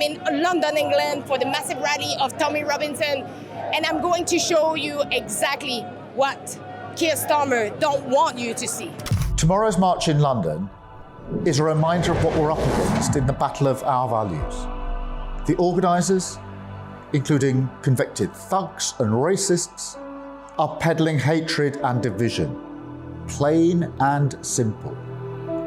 I'm in London, England for the massive rally of Tommy Robinson, and I'm going to show you exactly what Keir Starmer don't want you to see. Tomorrow's march in London is a reminder of what we're up against in the battle of our values. The organisers, including convicted thugs and racists, are peddling hatred and division, plain and simple.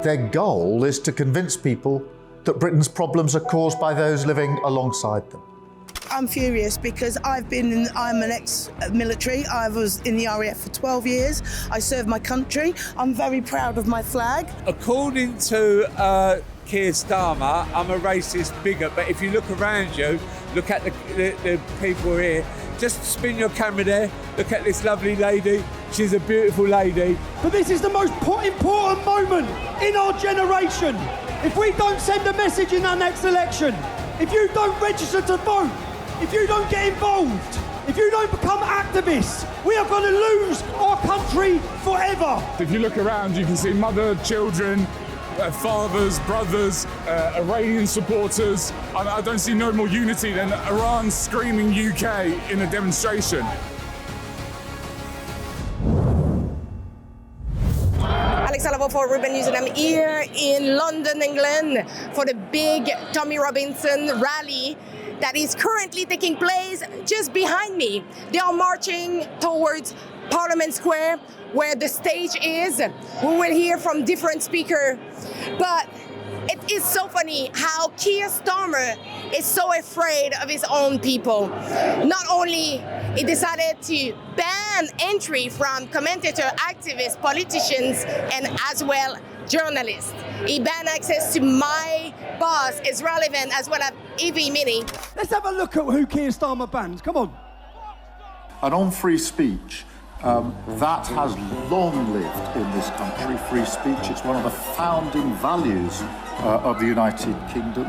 Their goal is to convince people that Britain's problems are caused by those living alongside them. I'm furious because I'm an ex-military. I was in the RAF for 12 years. I served my country. I'm very proud of my flag. According to Keir Starmer, I'm a racist bigot, but if you look around you, look at the people here, just spin your camera there, look at this lovely lady. She's a beautiful lady. But this is the most important moment in our generation. If we don't send a message in our next election, if you don't register to vote, if you don't get involved, if you don't become activists, we are going to lose our country forever. If you look around, you can see mother, children, fathers, brothers, Iranian supporters. I don't see no more unity than Iran screaming UK in a demonstration. Alex Alavo for Ruben News, and I'm here in London, England for the big Tommy Robinson rally that is currently taking place just behind me. They are marching towards Parliament Square, where the stage is. We will hear from different speakers, but it is so funny how Keir Starmer is so afraid of his own people. Not only he decided to ban entry from commentator, activists, politicians, and as well journalists. He banned access to my boss, Israel Event, as well as Evie Mini. Let's have a look at who Keir Starmer bans. Come on. And on free speech, that has long lived in this country, free speech. It's one of the founding values of the United Kingdom.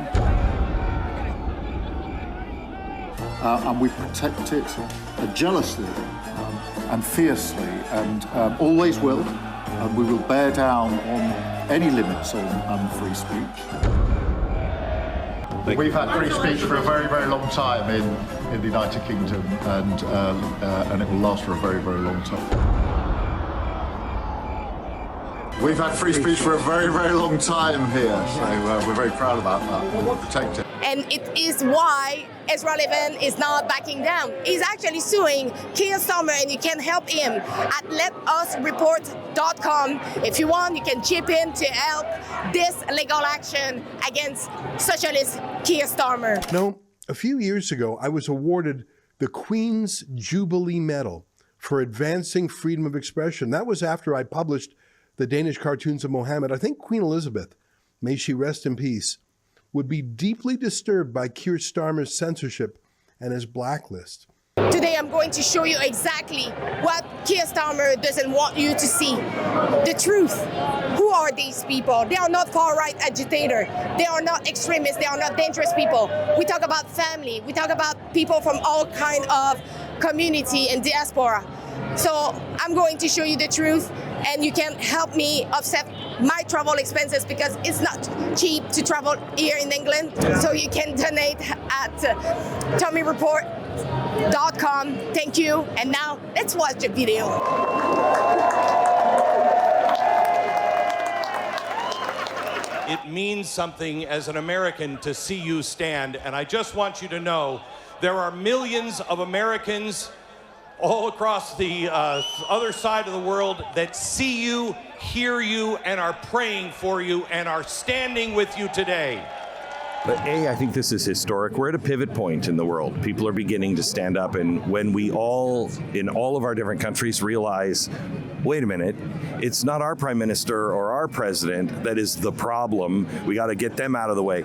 And we protect it jealously and fiercely, and always will. And we will bear down on any limits on free speech. We've had free speech for a very, very long time in the United Kingdom, and it will last for a very, very long time. We've had free speech for a very, very long time here, so we're very proud about that. We'll protect it. And it is why Israel Event is not backing down. He's actually suing Keir Starmer, and you can help him at letusreport.com. If you want, you can chip in to help this legal action against socialist Keir Starmer. No, a few years ago, I was awarded the Queen's Jubilee Medal for advancing freedom of expression. That was after I published the Danish cartoons of Mohammed. I think Queen Elizabeth, may she rest in peace, would be deeply disturbed by Keir Starmer's censorship and his blacklist. Today I'm going to show you exactly what Keir Starmer doesn't want you to see. The truth. Who are these people? They are not far-right agitators. They are not extremists. They are not dangerous people. We talk about family. We talk about people from all kinds of community and diaspora. So I'm going to show you the truth, and you can help me offset my travel expenses because it's not cheap to travel here in England. So you can donate at TommyReport.com. Thank you. And now let's watch the video. It means something as an American to see you stand, and I just want you to know there are millions of Americans all across the other side of the world that see you, hear you, and are praying for you and are standing with you today. But I think this is historic. We're at a pivot point in the world. People are beginning to stand up, and when we all, in all of our different countries, realize, wait a minute, it's not our prime minister or our president that is the problem. We got to get them out of the way.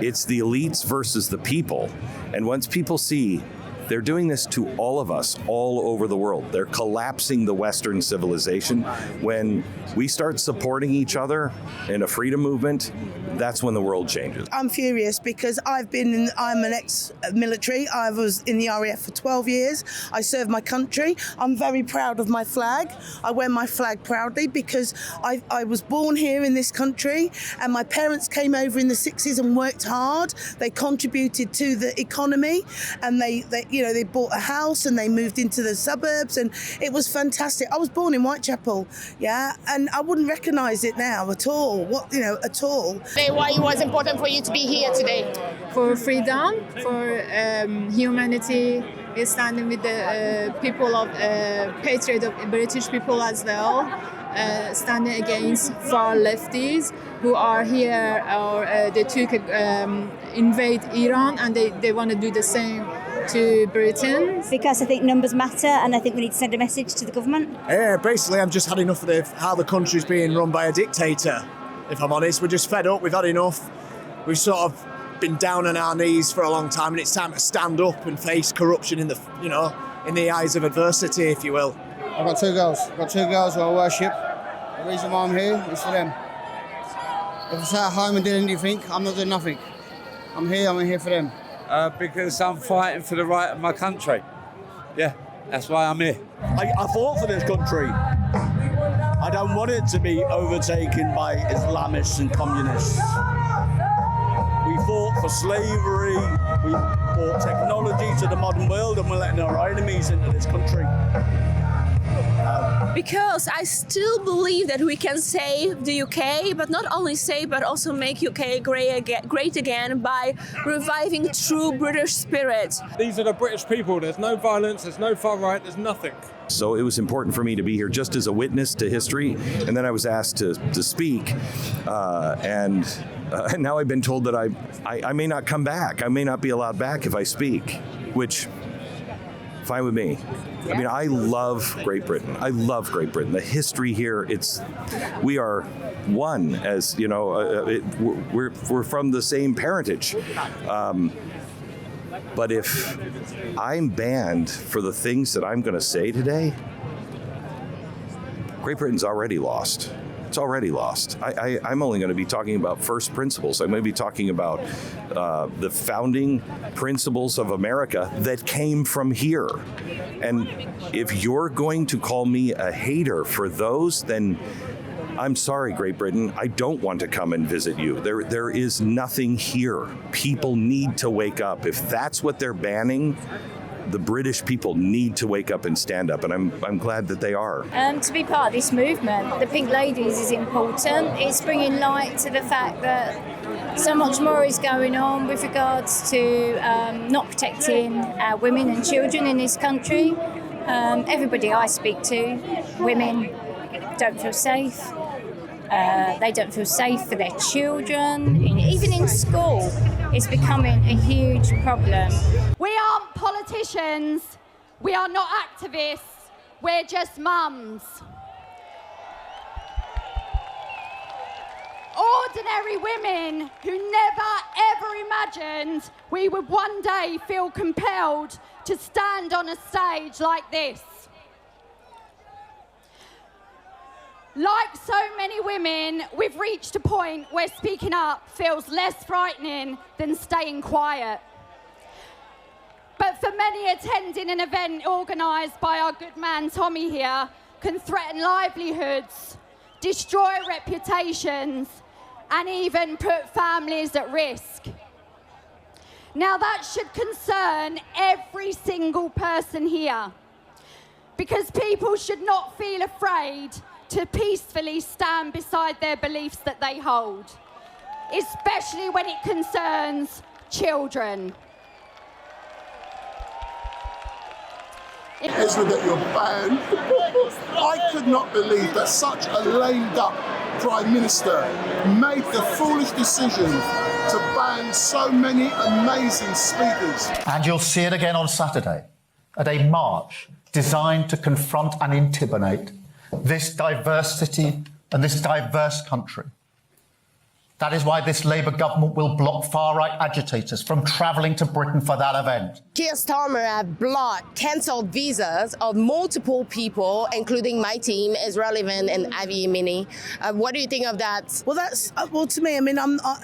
It's the elites versus the people. And once people see they're doing this to all of us all over the world. They're collapsing the Western civilization. When we start supporting each other in a freedom movement, that's when the world changes. I'm furious because I'm an ex-military. I was in the RAF for 12 years. I served my country. I'm very proud of my flag. I wear my flag proudly because I was born here in this country, and my parents came over in the 60s and worked hard. They contributed to the economy, and they bought a house and they moved into the suburbs, and it was fantastic. I was born in Whitechapel, yeah, and I wouldn't recognise it now at all. At all. Why it was important for you to be here today? For freedom, for humanity, we're standing with the people of Patriots, of British people as well, standing against far lefties who are here, or they took invade Iran, and they want to do the same to Britain. Because I think numbers matter, and I think we need to send a message to the government. Yeah, basically I'm just had enough of how the country's being run by a dictator. If I'm honest, we're just fed up, we've had enough. We've sort of been down on our knees for a long time, and it's time to stand up and face corruption in the eyes of adversity, if you will. I've got two girls. Who I worship. The reason why I'm here is for them. If I sat at home and did anything, I'm not doing nothing. I'm here for them. Because I'm fighting for the right of my country. Yeah, that's why I'm here. I fought for this country. I don't want it to be overtaken by Islamists and communists. We fought for slavery, we brought technology to the modern world, and we're letting our enemies into this country. Because I still believe that we can save the UK, but not only save, but also make UK great again by reviving true British spirit. These are the British people. There's no violence, there's no far right, there's nothing. So it was important for me to be here just as a witness to history, and then I was asked to speak, and now I've been told that I may not come back. I may not be allowed back if I speak, which, fine with me. I mean, I love Great Britain. The history here, we are one, as you know, we're from the same parentage. But if I'm banned for the things that I'm going to say today, Great Britain's already lost. It's already lost. I'm only going to be talking about first principles. I'm going to be talking about the founding principles of America that came from here. And if you're going to call me a hater for those, then I'm sorry, Great Britain. I don't want to come and visit you. There is nothing here. People need to wake up. If that's what they're banning, the British people need to wake up and stand up, and I'm glad that they are. To be part of this movement, the Pink Ladies is important. It's bringing light to the fact that so much more is going on with regards to not protecting our women and children in this country. Everybody I speak to, women, don't feel safe. They don't feel safe for their children. Even in school, it's becoming a huge problem. We aren't politicians. We are not activists. We're just mums. Ordinary women who never ever imagined we would one day feel compelled to stand on a stage like this. Like so many women, we've reached a point where speaking up feels less frightening than staying quiet. But for many, attending an event organised by our good man Tommy here can threaten livelihoods, destroy reputations, and even put families at risk. Now that should concern every single person here, because people should not feel afraid to peacefully stand beside their beliefs that they hold, especially when it concerns children. Ezra, that you're banned. I could not believe that such a lame-duck Prime Minister made the foolish decision to ban so many amazing speakers. And you'll see it again on Saturday at a march designed to confront and intimidate this diversity and this diverse country That is why this Labour government will block far-right agitators from travelling to Britain for that event. Keir Starmer have blocked, cancelled visas of multiple people, including my team, Ezra Levin and Avi Yemini. What do you think of that? Well, that's well to me. I mean,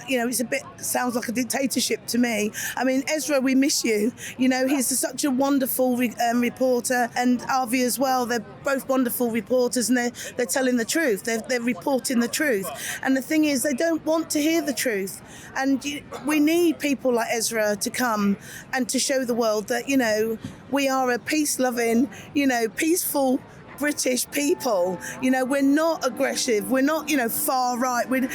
it's a bit sounds like a dictatorship to me. I mean, Ezra, we miss you. You know, he's such a wonderful reporter, and Avi as well. They're both wonderful reporters, and they're telling the truth. They're reporting the truth. And the thing is, they don't want to hear the truth. And we need people like Ezra to come and to show the world that, you know, we are a peace-loving, you know, peaceful British people. You know, we're not aggressive. We're not, you know, far right. We're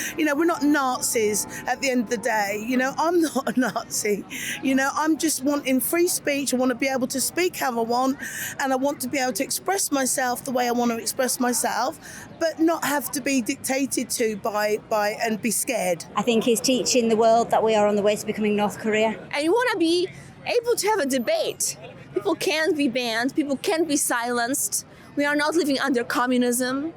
not Nazis at the end of the day. You know, I'm not a Nazi. You know, I'm just wanting free speech. I want to be able to speak how I want, and I want to be able to express myself the way I want to express myself, but not have to be dictated to by and be scared. I think he's teaching the world that we are on the way to becoming North Korea. And you want to be able to have a debate. People can't be banned. People can't be silenced. We are not living under communism.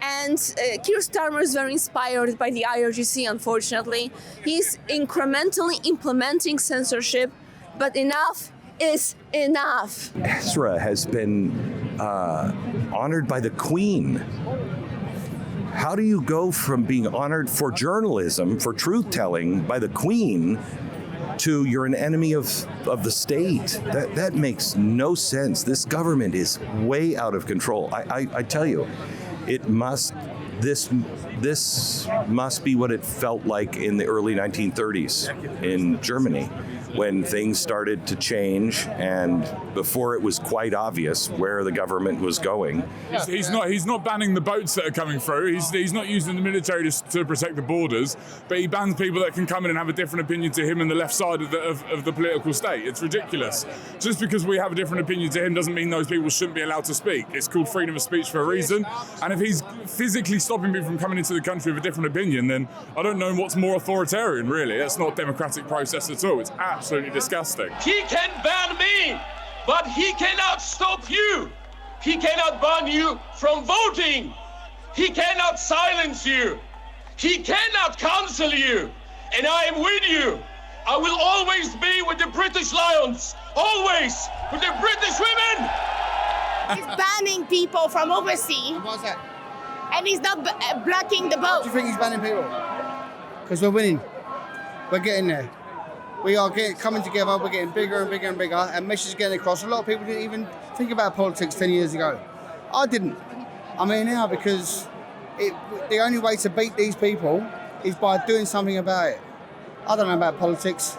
And Keir Starmer is very inspired by the IRGC, unfortunately. He's incrementally implementing censorship, but enough is enough. Ezra has been honored by the Queen. How do you go from being honored for journalism, for truth-telling by the Queen, to you're an enemy of the state? That makes no sense. This government is way out of control. I tell you, this must be what it felt like in the early 1930s in Germany, when things started to change and before it was quite obvious where the government was going. He's not banning the boats that are coming through. He's not using the military to protect the borders, but he bans people that can come in and have a different opinion to him and the left side of the political state. It's ridiculous. Just because we have a different opinion to him doesn't mean those people shouldn't be allowed to speak. It's called freedom of speech for a reason. And if he's physically stopping people from coming into the country with a different opinion, then I don't know what's more authoritarian, really. That's not a democratic process at all. It's absolutely disgusting. He can ban me, but he cannot stop you. He cannot ban you from voting. He cannot silence you. He cannot cancel you. And I am with you. I will always be with the British Lions. Always with the British women. He's banning people from overseas. What's that? And he's not blocking the boat. Do you think he's banning people? Because we're winning. We're getting there. We are coming together. We're getting bigger and bigger and bigger. And message is getting across. A lot of people didn't even think about politics 10 years ago. I didn't. I'm here now because the only way to beat these people is by doing something about it. I don't know about politics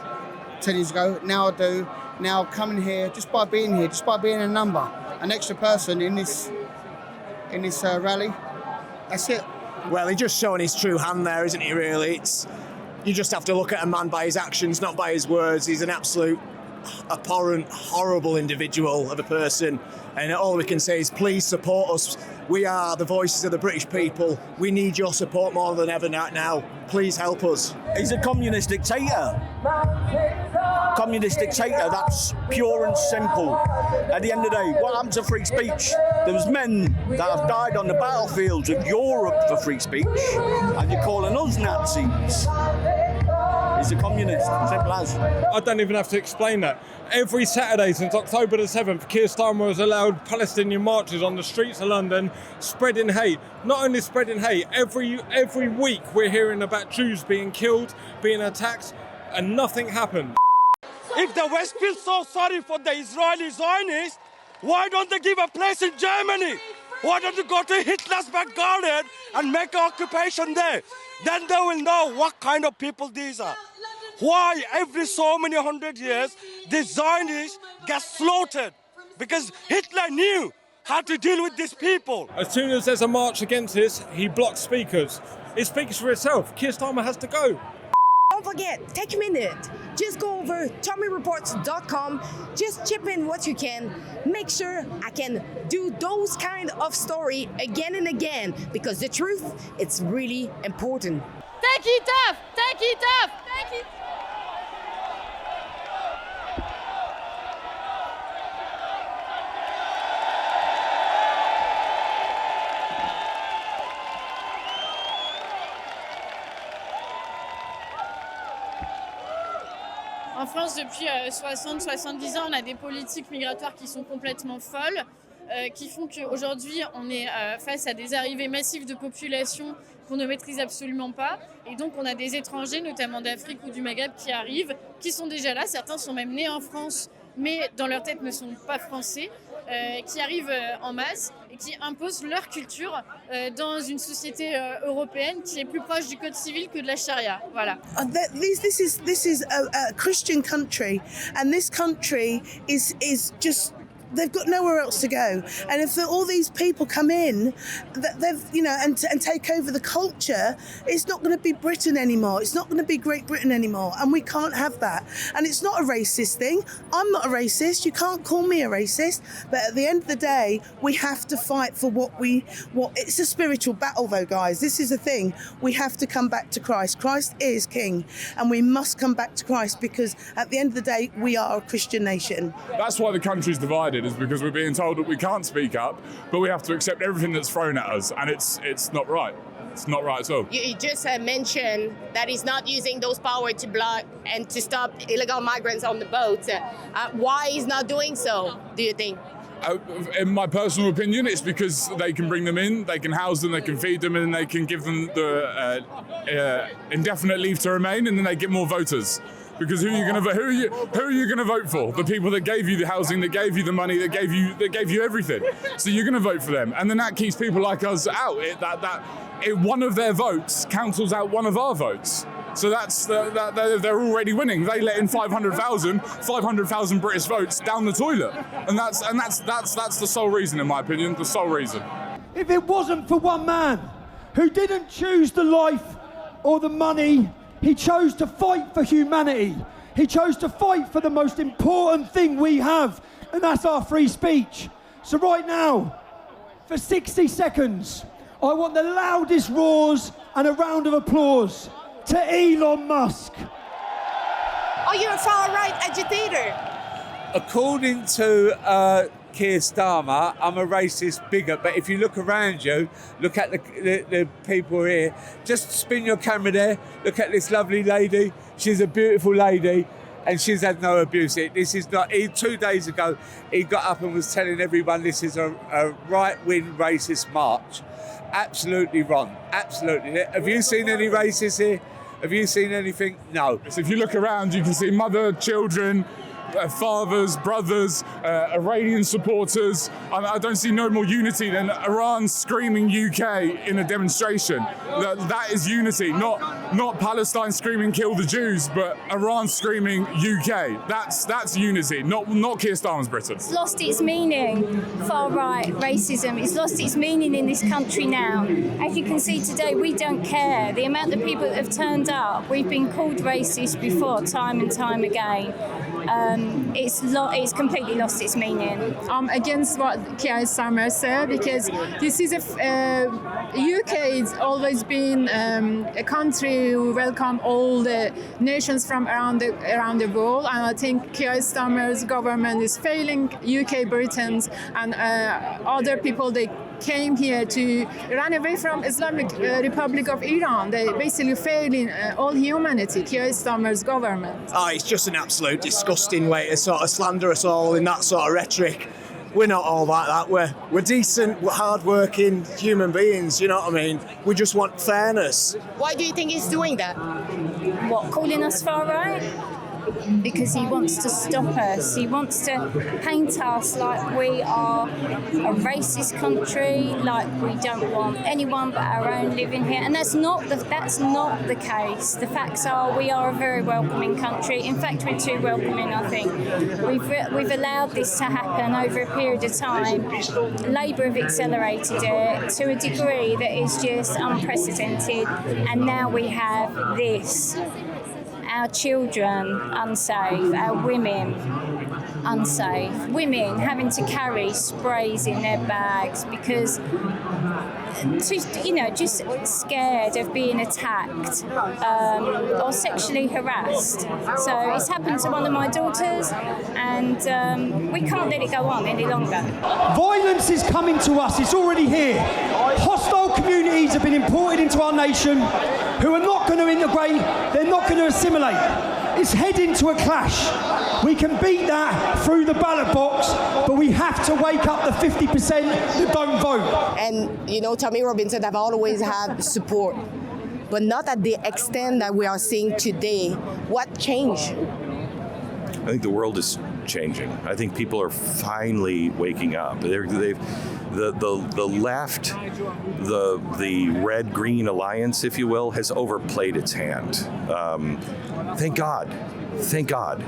10 years ago. Now I do. Now coming here, just by being here, just by being a number, an extra person in this rally. That's it. Well, he's just showing his true hand there, isn't he, really? You just have to look at a man by his actions, not by his words. He's an absolute abhorrent, horrible individual of a person. And all we can say is please support us. We are the voices of the British people. We need your support more than ever now. Please help us. He's a communist dictator. Communist dictator, that's pure and simple. At the end of the day, what happened to free speech? There was men that have died on the battlefields of Europe for free speech, and you're calling us Nazis. He's a communist, simple as. I don't even have to explain that. Every Saturday since October the 7th, Keir Starmer has allowed Palestinian marches on the streets of London, spreading hate. Not only spreading hate, every week we're hearing about Jews being killed, being attacked, and nothing happened. If the West feels so sorry for the Israeli Zionists, why don't they give a place in Germany? Why don't you go to Hitler's back garden and make an occupation there? Then they will know what kind of people these are. Why every so many 100 years the Zionists get slaughtered? Because Hitler knew how to deal with these people. As soon as there's a march against this, he blocks speakers. It speaks for itself. Keir Starmer has to go. Don't forget, take a minute. Just go over TommyReports.com. Just chip in what you can. Make sure I can do those kind of story again and again, because the truth, it's really important. Thank you, Duff. Thank you, Duff. Thank you. France, depuis 60-70 ans, on a des politiques migratoires qui sont complètement folles, qui font qu'aujourd'hui, on est face à des arrivées massives de population qu'on ne maîtrise absolument pas. Et donc, on a des étrangers, notamment d'Afrique ou du Maghreb, qui arrivent, qui sont déjà là. Certains sont même nés en France, mais dans leur tête ne sont pas français, qui arrivent en masse et qui imposent leur culture dans une société européenne qui est plus proche du code civil que de la charia. Voilà. This is a Christian country, and this country is just. They've got nowhere else to go, and if all these people come in, and take over the culture, it's not going to be Britain anymore. It's not going to be Great Britain anymore, and we can't have that. And it's not a racist thing. I'm not a racist. You can't call me a racist. But at the end of the day, we have to fight for what. It's a spiritual battle, though, guys. This is the thing. We have to come back to Christ. Christ is King, and we must come back to Christ because at the end of the day, we are a Christian nation. That's why the country's divided, is because we're being told that we can't speak up, but we have to accept everything that's thrown at us, and it's not right. It's not right at all. You just mentioned that he's not using those power to block and to stop illegal migrants on the boats. Why he's not doing so, do you think? In my personal opinion, it's because they can bring them in, they can house them, they can feed them, and they can give them the indefinite leave to remain, and then they get more voters. Because who are you going to vote for? The people that gave you the housing, that gave you the money, that gave you everything. So you're going to vote for them, and then that keeps people like us out. One of their votes cancels out one of our votes. So they're already winning. They let in 500,000 British votes down the toilet, and that's the sole reason, in my opinion, the sole reason. If it wasn't for one man who didn't choose the life or the money, he chose to fight for humanity. He chose to fight for the most important thing we have, and that's our free speech. So right now, for 60 seconds, I want the loudest roars and a round of applause to Elon Musk. Oh, you're a far-right agitator. According to Keir Starmer, I'm a racist bigot, but if you look around you, look at the people here, just spin your camera there, look at this lovely lady. She's a beautiful lady, and she's had no abuse. This is not. 2 days ago, he got up and was telling everyone this is a right-wing racist march. Absolutely wrong. Absolutely. Have you seen any racists here? Have you seen anything? No. So if you look around, you can see mother, children, fathers, brothers, Iranian supporters. I don't see no more unity than Iran screaming UK in a demonstration. That is unity, not Palestine screaming kill the Jews, but Iran screaming UK. That's unity, not Keir Starmer's Britain. It's lost its meaning, far-right racism. It's lost its meaning in this country now. As you can see today, we don't care. The amount of people that have turned up, we've been called racist before, time and time again. It's completely lost its meaning. I'm against what Keir Starmer said because this is UK has always been a country who welcome all the nations from around the world, and I think Keir Starmer's government is failing UK Britons and other people. They came here to run away from Islamic Republic of Iran. They basically failing all humanity, Keir Starmer's government. It's just an absolute disgusting way to sort of slander us all in that sort of rhetoric. We're not all like that. We're decent, we're hard-working human beings, you know what I mean? We just want fairness. Why do you think he's doing that? What, calling us far-right? Because he wants to stop us. He wants to paint us like we are a racist country, like we don't want anyone but our own living here. And that's not the case. The facts are we are a very welcoming country. In fact, we're too welcoming, I think. We've allowed this to happen over a period of time. Labour have accelerated it to a degree that is just unprecedented. And now we have this. Our children unsafe, our women unsafe, women having to carry sprays in their bags because just scared of being attacked or sexually harassed. So it's happened to one of my daughters, and we can't let it go on any longer. Violence is coming to us, it's already here. Hostile communities have been imported into our nation who are not going to integrate, they're not going to assimilate. is heading to a clash. We can beat that through the ballot box, but we have to wake up the 50% that don't vote. And, you know, Tommy Robinson have always had support, but not at the extent that we are seeing today. What changed? I think the world is changing. I think people are finally waking up. The left, the red-green alliance, if you will, has overplayed its hand. Thank God. Thank God.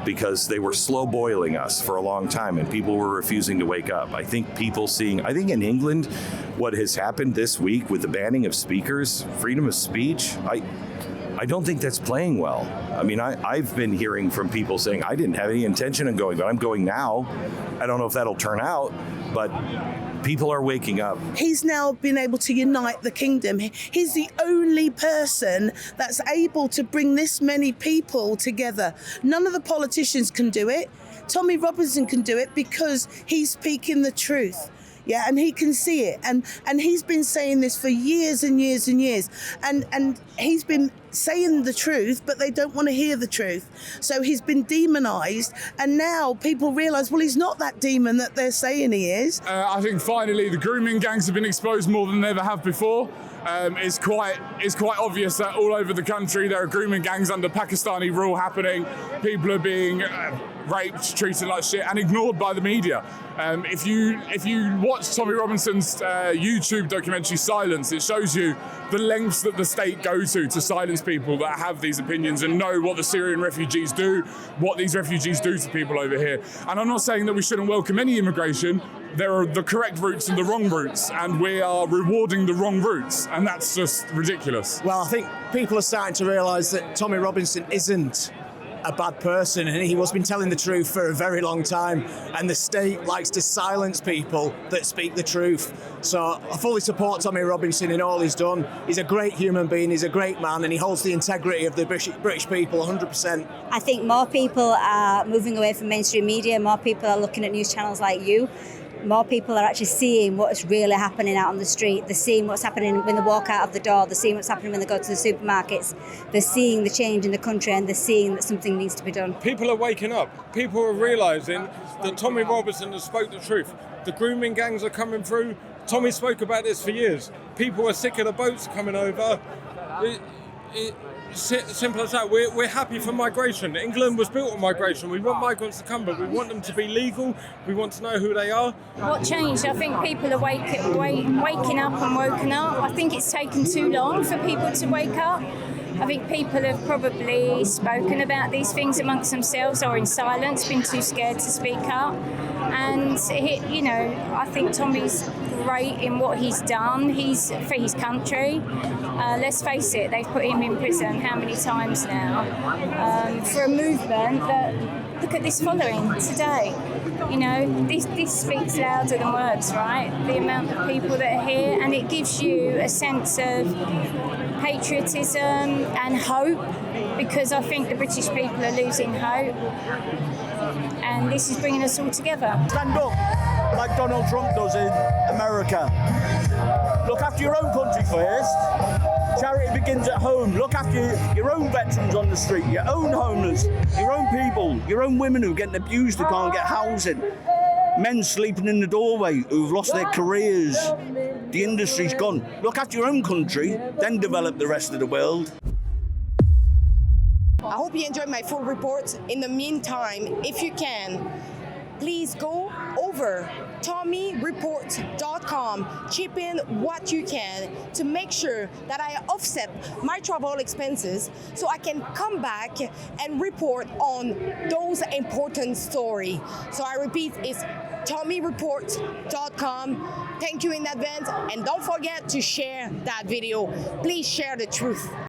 Because they were slow boiling us for a long time and people were refusing to wake up. I think in England, what has happened this week with the banning of speakers, freedom of speech, I don't think that's playing well. I mean, I've been hearing from people saying, I didn't have any intention of going, but I'm going now. I don't know if that'll turn out, but people are waking up. He's now been able to unite the kingdom. He's the only person that's able to bring this many people together. None of the politicians can do it. Tommy Robinson can do it because he's speaking the truth. Yeah, and he can see it. And he's been saying this for years and years and years. And he's been saying the truth, but they don't want to hear the truth. So he's been demonized. And now people realize, well, he's not that demon that they're saying he is. I think finally the grooming gangs have been exposed more than they ever have before. It's quite obvious that all over the country there are grooming gangs under Pakistani rule happening. People are being raped, treated like shit, and ignored by the media. If you watch Tommy Robinson's YouTube documentary Silence, it shows you the lengths that the state go to silence people that have these opinions and know what the Syrian refugees do, what these refugees do to people over here. And I'm not saying that we shouldn't welcome any immigration. There are the correct routes and the wrong routes, and we are rewarding the wrong routes, and that's just ridiculous. Well, I think people are starting to realise that Tommy Robinson isn't a bad person, and he has been telling the truth for a very long time, and the state likes to silence people that speak the truth. So I fully support Tommy Robinson in all he's done. He's a great human being, he's a great man, and he holds the integrity of the British people 100%. I think more people are moving away from mainstream media, more people are looking at news channels like you. More people are actually seeing what's really happening out on the street. They're seeing what's happening when they walk out of the door. They're seeing what's happening when they go to the supermarkets. They're seeing the change in the country, and they're seeing that something needs to be done. People are waking up. People are realising that Tommy Robinson has spoke the truth. The grooming gangs are coming through. Tommy spoke about this for years. People are sick of the boats coming over. Simple as that. We're happy for migration. England was built on migration. We want migrants to come, but we want them to be legal. We want to know who they are. What changed? I think people are waking up and woken up. I think it's taken too long for people to wake up. I think people have probably spoken about these things amongst themselves or in silence, been too scared to speak up. And, I think Tommy's great in what he's done. He's for his country. Let's face it, they've put him in prison how many times now for a movement that, look at this following today. This speaks louder than words, right? The amount of people that are here, and it gives you a sense of patriotism and hope, because I think the British people are losing hope, and this is bringing us all together. Stand up like Donald Trump does in America. Look after your own country first. Charity begins at home. Look after your own veterans on the street, your own homeless, your own people, your own women who are getting abused, who can't get housing, men sleeping in the doorway who've lost their careers. The industry's gone. Look after your own country, then develop the rest of the world. I hope you enjoyed my full report. In the meantime, if you can, please go over TommyReport.com, chip in what you can to make sure that I offset my travel expenses so I can come back and report on those important stories. So I repeat, it's TommyReport.com. Thank you in advance, and don't forget to share that video. Please share the truth.